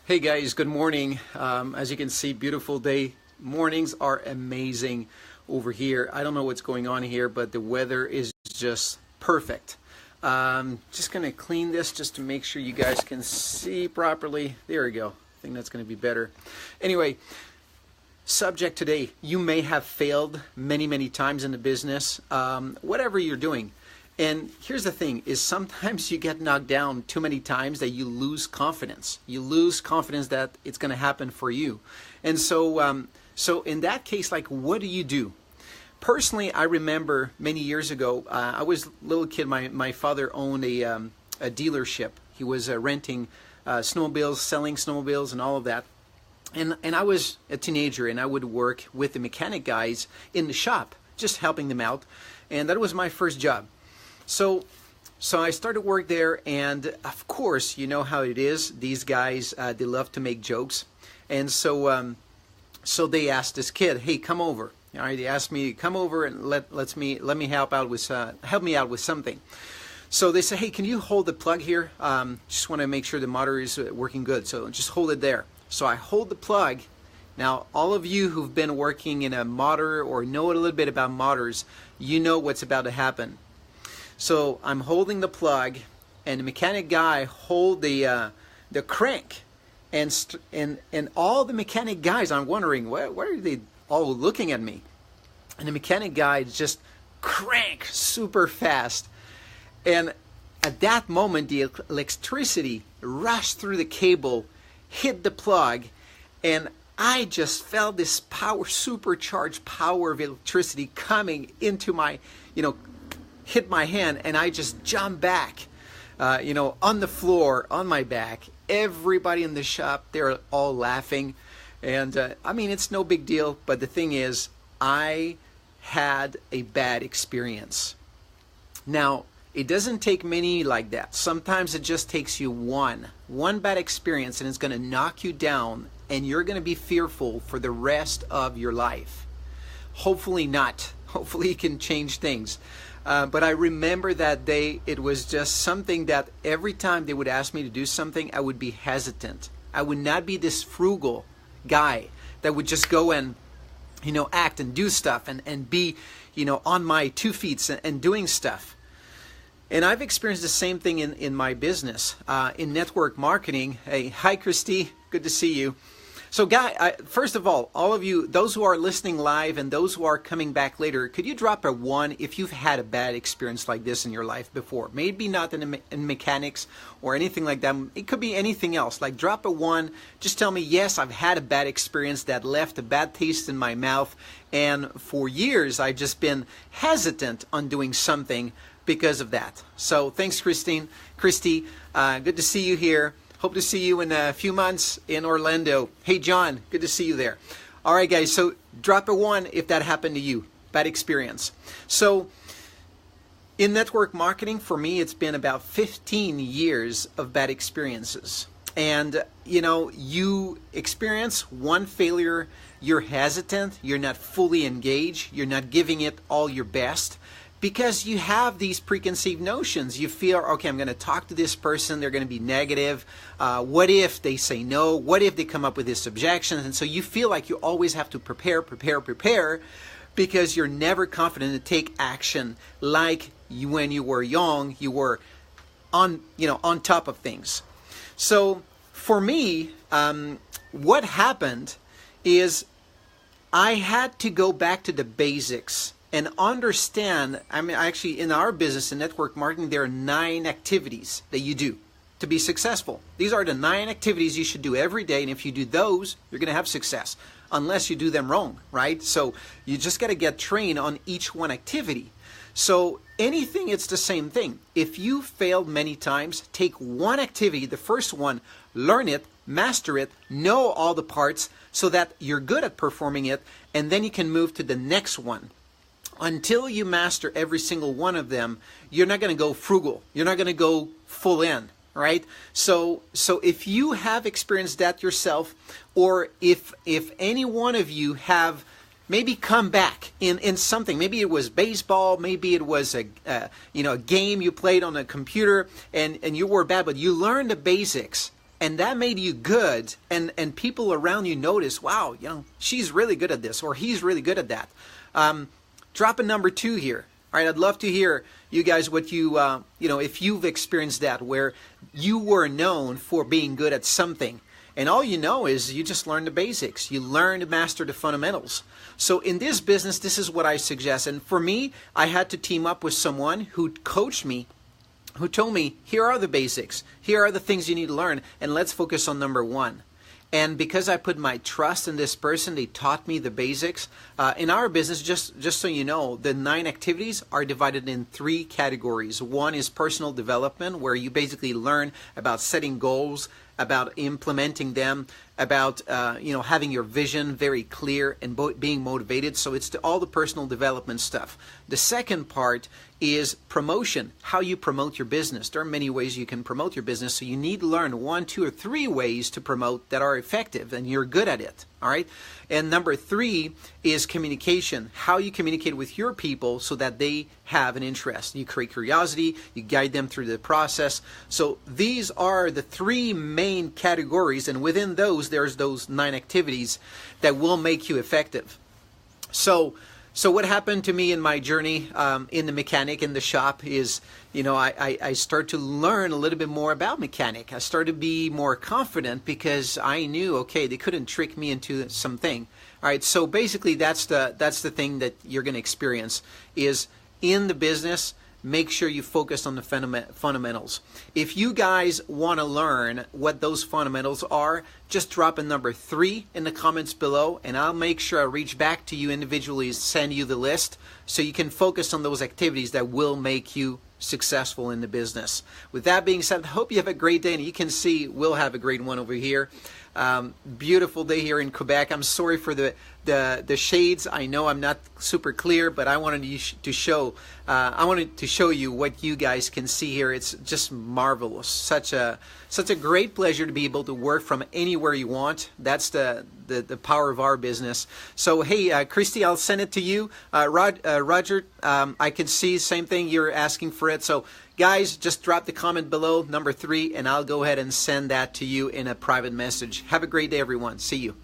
Hey guys, good morning. As you can see, beautiful day. Mornings are amazing over here. I don't know what's going on here, but the weather is just perfect. Just gonna clean this just to make sure you guys can see properly. There we go. I think that's gonna be better. Anyway, subject today, you may have failed many times in the business, whatever you're doing. And here's the thing, is sometimes you get knocked down too many times that you lose confidence. You lose confidence that it's going to happen for you. And so in that case, like, what do you do? Personally, I remember many years ago, I was a little kid. My father owned a dealership. He was renting snowmobiles, selling snowmobiles and all of that. And I was a teenager, and I would work with the mechanic guys in the shop, just helping them out. And that was my first job. So I started work there, and of course, you know how it is. These guys, they love to make jokes, and so they asked this kid, "Hey, come over." All right, they asked me to come over and let me help me out with something. So they said, "Hey, can you hold the plug here? Just want to make sure the motor is working good. So just hold it there." So I hold the plug. Now, all of you who've been working in a motor or know a little bit about motors, you know what's about to happen. So I'm holding the plug, and the mechanic guy hold the crank, and all the mechanic guys, I'm wondering, why are they all looking at me? And the mechanic guy just crank super fast, and at that moment the electricity rushed through the cable, hit the plug, and I just felt this power, supercharged power of electricity coming into my, hit my hand, and I just jumped back, on the floor, on my back. Everybody in the shop, they're all laughing. And it's no big deal, but the thing is, I had a bad experience. Now, it doesn't take many like that. Sometimes it just takes you one bad experience, and it's going to knock you down, and you're going to be fearful for the rest of your life. Hopefully not. Hopefully you can change things. But I remember that day, it was just something that every time they would ask me to do something, I would be hesitant. I would not be this frugal guy that would just go and, act and do stuff and be, on my 2 feet and doing stuff. And I've experienced the same thing in my business, in network marketing. Hey, hi, Christy. Good to see you. So, first of all of you, those who are listening live and those who are coming back later, could you drop a 1 if you've had a bad experience like this in your life before? Maybe not in mechanics or anything like that. It could be anything else. Like, drop a 1. Just tell me, yes, I've had a bad experience that left a bad taste in my mouth. And for years, I've just been hesitant on doing something because of that. So, thanks, Christy. Good to see you here. Hope to see you in a few months in Orlando. Hey, John, good to see you there. All right, guys, so drop a 1 if that happened to you. Bad experience. So in network marketing, for me, it's been about 15 years of bad experiences. And, you experience one failure, you're hesitant, you're not fully engaged, you're not giving it all your best. Because you have these preconceived notions. You feel, okay, I'm going to talk to this person. They're going to be negative. What if they say no? What if they come up with this objection? And so you feel like you always have to prepare, because you're never confident to take action like when you were young, you were on top of things. So for me, what happened is I had to go back to the basics and understand. Actually, in our business, in network marketing, there are 9 activities that you do to be successful. These are the 9 activities you should do every day, and if you do those, you're going to have success, unless you do them wrong, right? So you just got to get trained on each one activity. So anything, it's the same thing. If you failed many times, take one activity, the first one, learn it, master it, know all the parts so that you're good at performing it, and then you can move to the next one. Until you master every single one of them, you're not going to go frugal. You're not going to go full in, right? So if you have experienced that yourself, or if any one of you have maybe come back in something, maybe it was baseball, maybe it was a game you played on a computer and you were bad, but you learned the basics. and that made you good, and people around you notice, wow, she's really good at this, or he's really good at that. Drop a number 2 here. All right, I'd love to hear you guys what you, if you've experienced that, where you were known for being good at something, and all you know is you just learn the basics. You learn to master the fundamentals. So in this business, this is what I suggest. And for me, I had to team up with someone who coached me, who told me, here are the basics. Here are the things you need to learn, and let's focus on number 1. And because I put my trust in this person, they taught me the basics. In our business, just so you know, the 9 activities are divided in 3 categories. 1 is personal development, where you basically learn about setting goals, about implementing them, about having your vision very clear and being motivated. So it's all the personal development stuff. The second part is promotion, how you promote your business. There are many ways you can promote your business, so you need to learn 1, 2, or 3 ways to promote that are effective, and you're good at it. All right. And number 3 is communication, how you communicate with your people so that they have an interest. You create curiosity, you guide them through the process. So these are the 3 main categories, and within those, there's those 9 activities that will make you effective. So what happened to me in my journey in the mechanic, in the shop, is, I started to learn a little bit more about mechanic. I started to be more confident because I knew, okay, they couldn't trick me into something. All right, so basically that's the thing that you're going to experience is in the business. Make sure you focus on the fundamentals. If you guys want to learn what those fundamentals are, just drop a number 3 in the comments below, and I'll make sure I reach back to you individually, send you the list, so you can focus on those activities that will make you successful in the business. With that being said, I hope you have a great day, and you can see we'll have a great one over here. Beautiful day here in Quebec. I'm sorry for the shades. I know I'm not super clear, but I wanted to show you what you guys can see here. It's just marvelous. Such a great pleasure to be able to work from anywhere you want. That's the power of our business. So hey, Christy, I'll send it to you. Roger, I can see same thing. You're asking for it. So guys, just drop the comment below, number 3, and I'll go ahead and send that to you in a private message. Have a great day, everyone. See you.